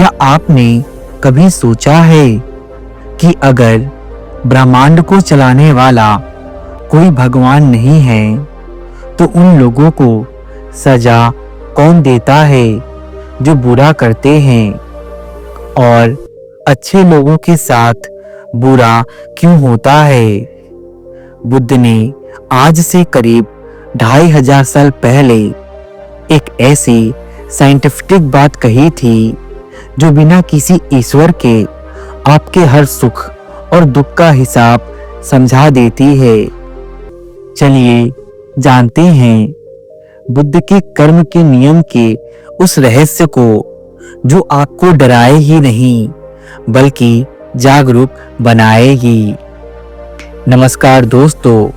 क्या आपने कभी सोचा है कि अगर ब्रह्मांड को चलाने वाला कोई भगवान नहीं है तो उन लोगों को सजा कौन देता है जो बुरा करते हैं, और अच्छे लोगों के साथ बुरा क्यों होता है? बुद्ध ने आज से करीब 2500 साल पहले एक ऐसी साइंटिफिक बात कही थी जो बिना किसी ईश्वर के आपके हर सुख और दुख का हिसाब समझा देती है। चलिए जानते हैं बुद्ध के कर्म के नियम के उस रहस्य को जो आपको डराए ही नहीं बल्कि जागरूक बनाएगी। नमस्कार दोस्तों,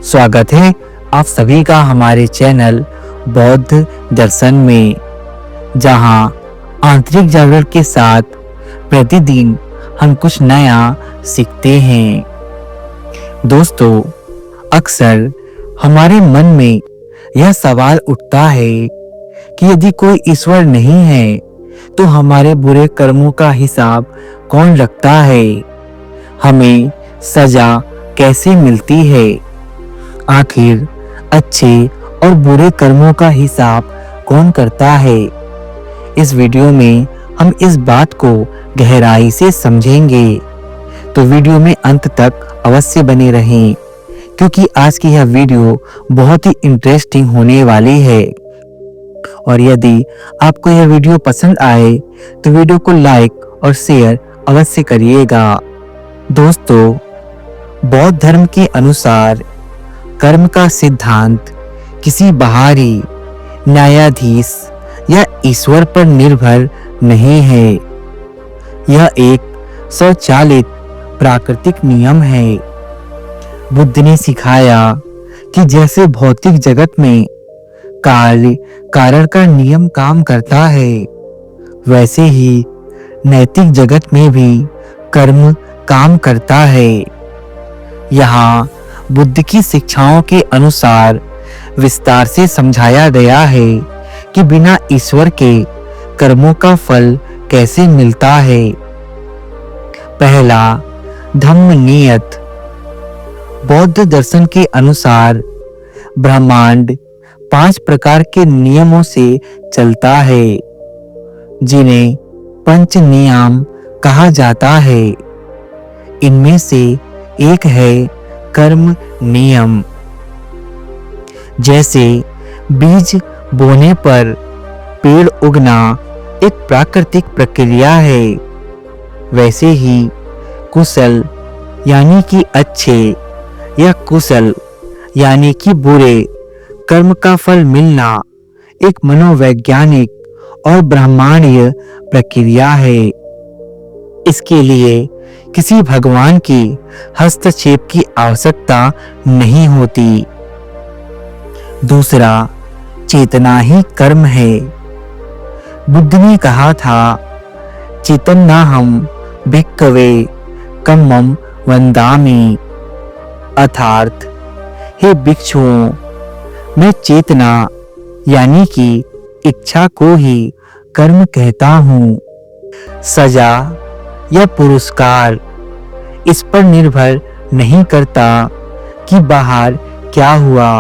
स्वागत है आप सभी का हमारे चैनल बौद्ध दर्शन में, जहां आंतरिक जागरण के साथ प्रतिदिन हम कुछ नया सीखते हैं। दोस्तों, अक्सर हमारे मन में यह सवाल उठता है कि यदि कोई ईश्वर नहीं है तो हमारे बुरे कर्मों का हिसाब कौन रखता है? हमें सजा कैसे मिलती है? आखिर अच्छे और बुरे कर्मों का हिसाब कौन करता है? इस वीडियो में हम इस बात को गहराई से समझेंगे, तो वीडियो में अंत तक अवश्य बने रहें क्योंकि आज की यह वीडियो बहुत ही इंटरेस्टिंग होने वाली है। और यदि आपको यह वीडियो पसंद आए तो वीडियो को लाइक और शेयर अवश्य करिएगा। दोस्तों, बौद्ध धर्म के अनुसार कर्म का सिद्धांत किसी बाहरी न्यायाधीश या ईश्वर पर निर्भर नहीं है। यह एक स्वचालित प्राकृतिक नियम है। बुद्ध ने सिखाया कि जैसे भौतिक जगत में कार्य कारण का नियम काम करता है, वैसे ही नैतिक जगत में भी कर्म काम करता है। यहाँ बुद्ध की शिक्षाओं के अनुसार विस्तार से समझाया गया है कि बिना ईश्वर के कर्मों का फल कैसे मिलता है। पहला, धम्म नियत। बौद्ध दर्शन के अनुसार ब्रह्मांड 5 प्रकार के नियमों से चलता है, जिन्हें पंच नियम कहा जाता है। इनमें से एक है कर्म नियम। जैसे बीज बोने पर पेड़ उगना एक प्राकृतिक प्रक्रिया है, वैसे ही कुशल यानी कि अच्छे या कुशल यानी कि बुरे कर्म का फल मिलना एक मनोवैज्ञानिक और ब्रह्मांडीय प्रक्रिया है। इसके लिए किसी भगवान की हस्तक्षेप की आवश्यकता नहीं होती। दूसरा, चेतना ही कर्म है। बुद्ध ने कहा था, चेतन्नाहं भिक्खवे कम्मं वन्दामि, अर्थात हे भिक्षुओं, मैं चेतना यानी कि इच्छा को ही कर्म कहता हूँ। सजा या पुरस्कार इस पर निर्भर नहीं करता कि बाहर क्या हुआ,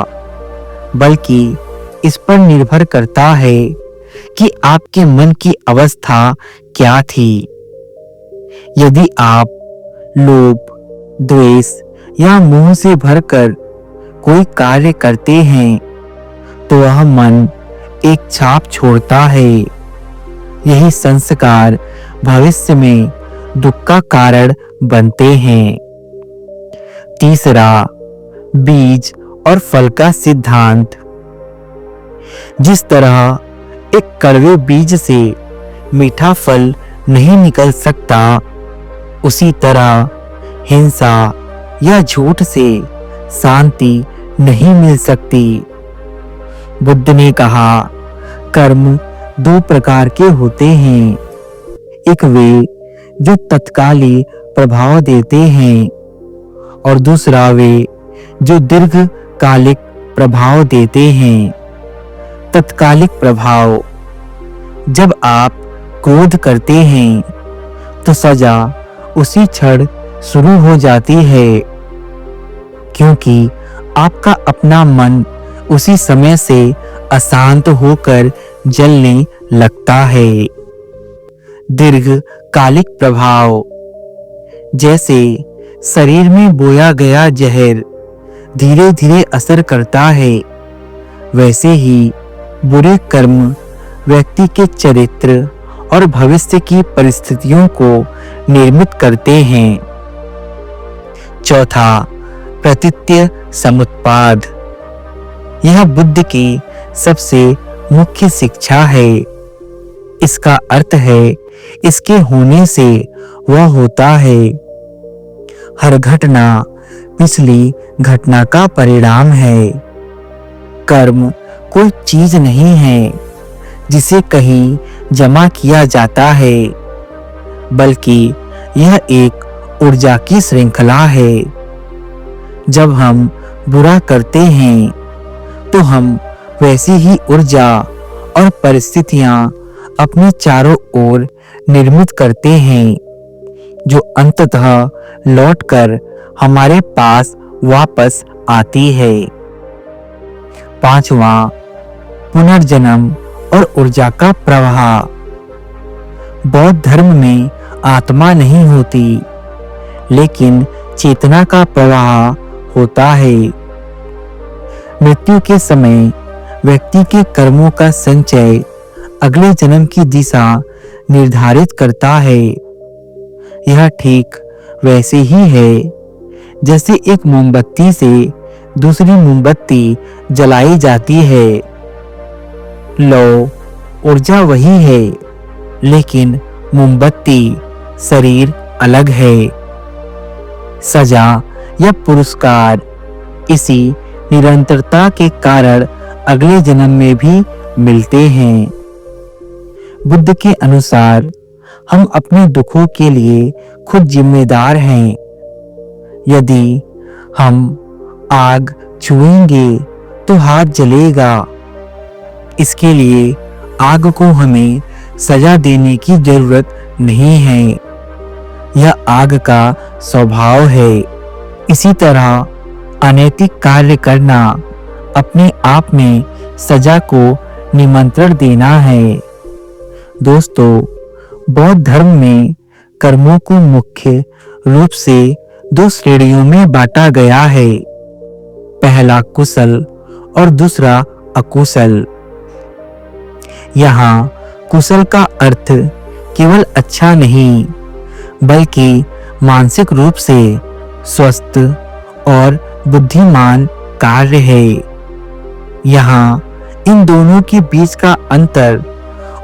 बल्कि इस पर निर्भर करता है कि आपके मन की अवस्था क्या थी। यदि आप लोभ, द्वेष या मोह से भरकर कोई कार्य करते हैं तो वह मन एक छाप छोड़ता है। यही संस्कार भविष्य में दुख का कारण बनते हैं। तीसरा, बीज और फल का सिद्धांत। जिस तरह एक कड़वे बीज से मीठा फल नहीं निकल सकता, उसी तरह हिंसा या झूठ से शांति नहीं मिल सकती। बुद्ध ने कहा, कर्म 2 प्रकार के होते हैं। एक वे जो तत्काली प्रभाव देते हैं और दूसरा वे जो दीर्घकालिक प्रभाव देते हैं। तत्कालिक प्रभाव: जब आप क्रोध करते हैं तो सजा उसी क्षण शुरू हो जाती है, क्योंकि आपका अपना मन उसी समय से अशांत होकर जलने लगता है। दीर्घकालिक प्रभाव। जैसे शरीर में बोया गया जहर धीरे धीरे असर करता है, वैसे ही बुरे कर्म व्यक्ति के चरित्र और भविष्य की परिस्थितियों को निर्मित करते हैं। चौथा, प्रतीत्य समुत्पाद। यह बुद्ध की सबसे मुख्य शिक्षा है। इसका अर्थ है इसके होने से वह होता है। हर घटना पिछली घटना का परिणाम है। कर्म कोई चीज नहीं है जिसे कहीं जमा किया जाता है, बल्कि यह एक ऊर्जा की श्रृंखला है। जब हम बुरा करते हैं तो हम वैसी ही ऊर्जा और परिस्थितियां अपने चारों ओर निर्मित करते हैं, जो अंततः लौटकर हमारे पास वापस आती है। पांचवा, पुनर्जन्म और ऊर्जा का प्रवाह। बौद्ध धर्म में आत्मा नहीं होती, लेकिन चेतना का प्रवाह होता है। मृत्यु के समय व्यक्ति के कर्मों का संचय अगले जन्म की दिशा निर्धारित करता है। यह ठीक वैसे ही है जैसे एक मोमबत्ती से दूसरी मोमबत्ती जलाई जाती है। लौ ऊर्जा वही है, लेकिन मोमबत्ती शरीर अलग है। सजा या पुरस्कार इसी निरंतरता के कारण अगले जन्म में भी मिलते हैं। बुद्ध के अनुसार हम अपने दुखों के लिए खुद जिम्मेदार हैं। यदि हम आग छुएंगे तो हाथ जलेगा। इसके लिए आग को हमें सजा देने की जरूरत नहीं है। यह आग का स्वभाव है। इसी तरह अनैतिक कार्य करना अपने आप में सजा को निमंत्रण देना है। दोस्तों, बौद्ध धर्म में कर्मों को मुख्य रूप से दो श्रेणियों में बांटा गया है। पहला कुशल और दूसरा अकुशल। यहाँ कुशल का अर्थ केवल अच्छा नहीं, बल्कि मानसिक रूप से स्वस्थ और बुद्धिमान कार्य है। यहाँ इन दोनों के बीच का अंतर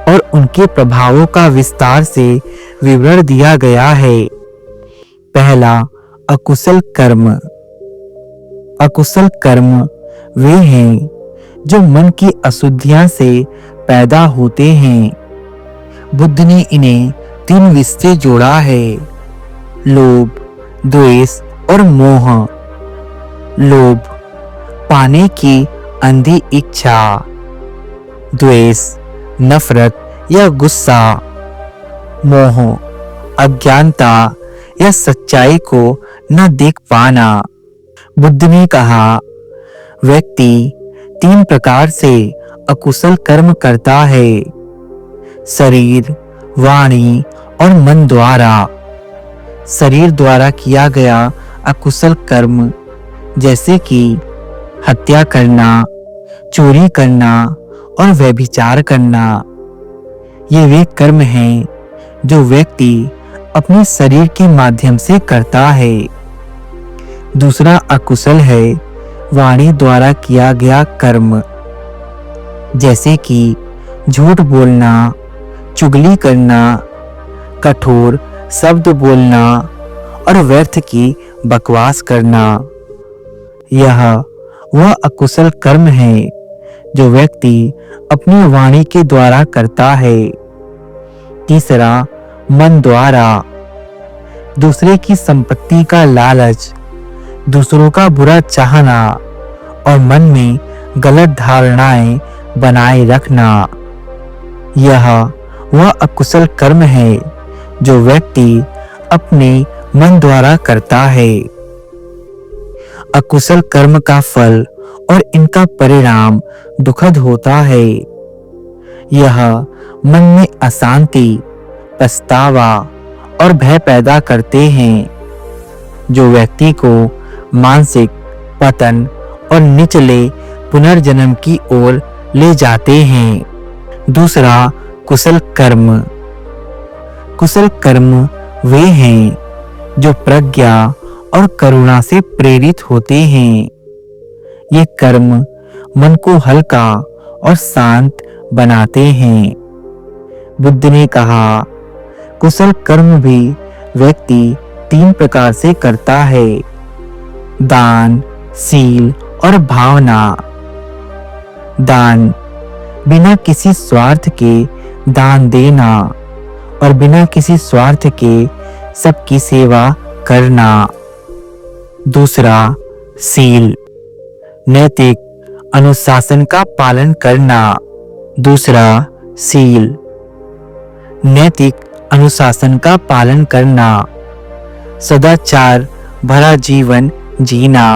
और उनके प्रभावों का विस्तार से विवरण दिया गया है। पहला, अकुशल कर्म। अकुशल कर्म वे हैं जो मन की अशुद्धियां से पैदा होते हैं। बुद्ध ने इन्हें 3 विषय जोड़ा है: लोभ, द्वेष और मोह। लोभ, पाने की अंधी इच्छा। द्वेष, नफरत या गुस्सा। मोह, अज्ञानता या सच्चाई को न देख पाना। बुद्ध ने कहा, व्यक्ति 3 प्रकार से अकुशल कर्म करता है: शरीर, वाणी और मन द्वारा। शरीर द्वारा किया गया अकुशल कर्म, जैसे कि हत्या करना, चोरी करना और व्यभिचार करना, ये वे कर्म हैं जो व्यक्ति अपने शरीर के माध्यम से करता है। दूसरा अकुशल है वाणी द्वारा किया गया कर्म, जैसे कि झूठ बोलना, चुगली करना, कठोर शब्द बोलना और व्यर्थ की बकवास करना। यह वह अकुशल कर्म है जो व्यक्ति अपनी वाणी के द्वारा करता है। तीसरा, मन द्वारा। दूसरे की संपत्ति का लालच, दूसरों का बुरा चाहना और मन में गलत धारणाएं बनाए रखना, यह वह अकुशल कर्म है जो व्यक्ति अपने मन द्वारा करता है। अकुशल कर्म का फल और इनका परिणाम दुखद होता है। यह मन में अशांति, पछतावा और भय पैदा करते हैं, जो व्यक्ति को मानसिक पतन और निचले पुनर्जन्म की ओर ले जाते हैं। दूसरा, कुशल कर्म। कुशल कर्म वे हैं जो प्रज्ञा और करुणा से प्रेरित होते हैं। ये कर्म मन को हल्का और शांत बनाते हैं। बुद्ध ने कहा, कुशल कर्म भी व्यक्ति 3 प्रकार से करता है: दान, शील और भावना। दान, बिना किसी स्वार्थ के दान देना और बिना किसी स्वार्थ के सबकी सेवा करना। दूसरा, शील, नैतिक अनुशासन का पालन करना। दूसरा, शील, नैतिक अनुशासन का पालन करना, सदाचार भरा जीवन जीना।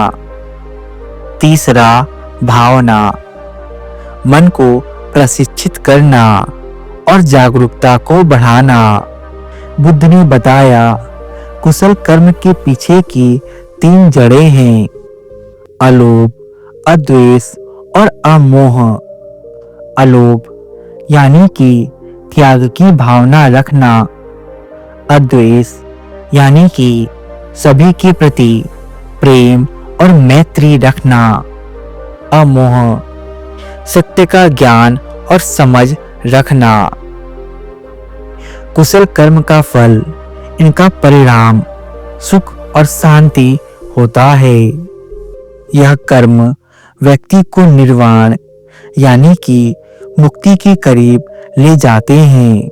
तीसरा, भावना, मन को प्रशिक्षित करना और जागरूकता को बढ़ाना। बुद्ध ने बताया, कुशल कर्म के पीछे की 3 जड़ें हैं: अलोभ, अद्वेष और अमोह। अलोभ यानी कि त्याग की भावना रखना। अद्वेष यानी कि सभी के प्रति प्रेम और मैत्री रखना। अमोह, सत्य का ज्ञान और समझ रखना। कुशल कर्म का फल, इनका परिणाम सुख और शांति होता है। यह कर्म व्यक्ति को निर्वाण यानी कि मुक्ति के करीब ले जाते हैं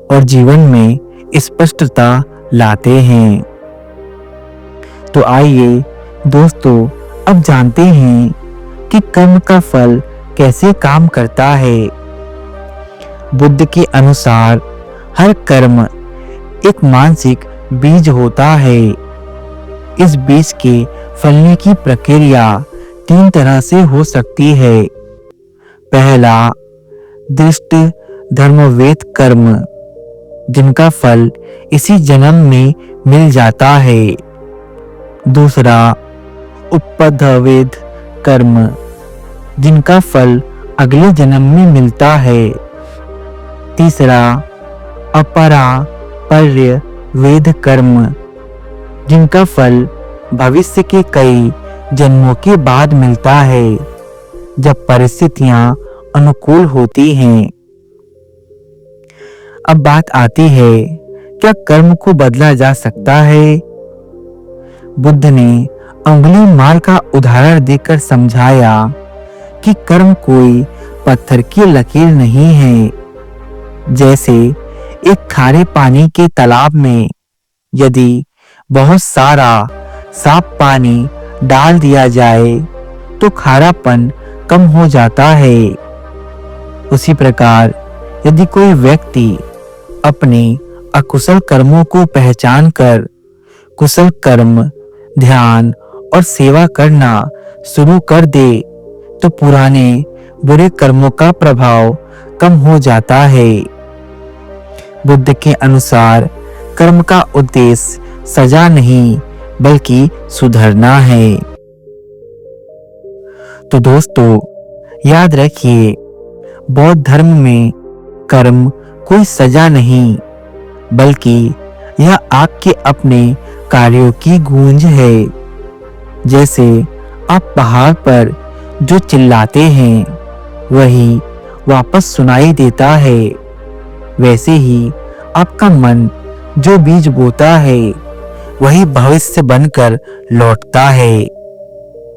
और जीवन में स्पष्टता लाते हैं। तो आइए दोस्तों, अब जानते हैं कि कर्म का फल कैसे काम करता है। बुद्ध के अनुसार हर कर्म एक मानसिक बीज होता है। इस बीज के फलने की प्रक्रिया 3 तरह से हो सकती है। पहला, दृष्ट धर्मवेद कर्म, जिनका फल इसी जन्म में मिल जाता है। दूसरा, उपपद्रवेद कर्म, जिनका फल अगले जन्म में मिलता है। तीसरा, अपरापर्य वेद कर्म, जिनका फल भविष्य के कई जन्मों के बाद मिलता है, जब परिस्थितियां अनुकूल होती हैं। अब बात आती है, क्या कर्म को बदला जा सकता है? बुद्ध ने अंगुली माल का उदाहरण देकर समझाया कि कर्म कोई पत्थर की लकीर नहीं है। जैसे एक खारे पानी के तालाब में यदि बहुत सारा साफ पानी डाल दिया जाए तो खारापन कम हो जाता है। उसी प्रकार यदि कोई व्यक्ति अपने अकुशल कर्मों को पहचान कर कुशल कर्म, ध्यान और सेवा करना शुरू कर दे तो पुराने बुरे कर्मों का प्रभाव कम हो जाता है। बुद्ध के अनुसार कर्म का उद्देश्य सजा नहीं बल्कि सुधरना है। तो दोस्तों, याद रखिए, बौद्ध धर्म में कर्म कोई सजा नहीं बल्कि यह आपके अपने कार्यों की गूंज है। जैसे आप पहाड़ पर जो चिल्लाते हैं वही वापस सुनाई देता है, वैसे ही आपका मन जो बीज बोता है वही भविष्य बनकर लौटता है।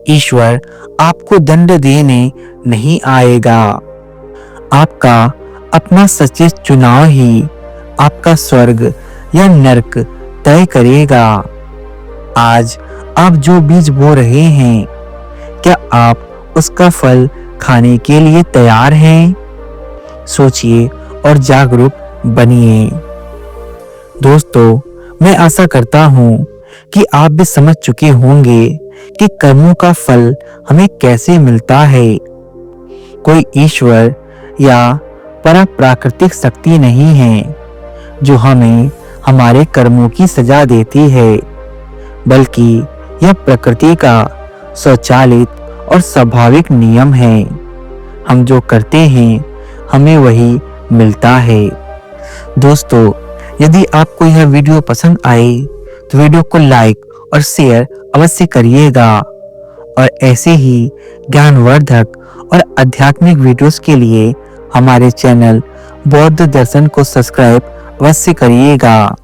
ईश्वर आपको दंड देने नहीं आएगा। आपका अपना सचेत चुनाव ही आपका स्वर्ग या नरक तय करेगा। आज आप जो बीज बो रहे हैं, क्या आप उसका फल खाने के लिए तैयार हैं? सोचिए और जागरूक बनिए। दोस्तों, मैं आशा करता हूँ कि आप भी समझ चुके होंगे कि कर्मों का फल हमें कैसे मिलता है। कोई ईश्वर या प्राकृतिक शक्ति नहीं है जो हमें हमारे कर्मों की सजा देती है, बल्कि यह प्रकृति का स्वचालित और स्वाभाविक नियम है। हम जो करते हैं हमें वही मिलता है। दोस्तों, यदि आपको यह वीडियो पसंद आए तो वीडियो को लाइक और शेयर अवश्य करिएगा और ऐसे ही ज्ञानवर्धक और आध्यात्मिक वीडियोस के लिए हमारे चैनल बौद्ध दर्शन को सब्सक्राइब अवश्य करिएगा।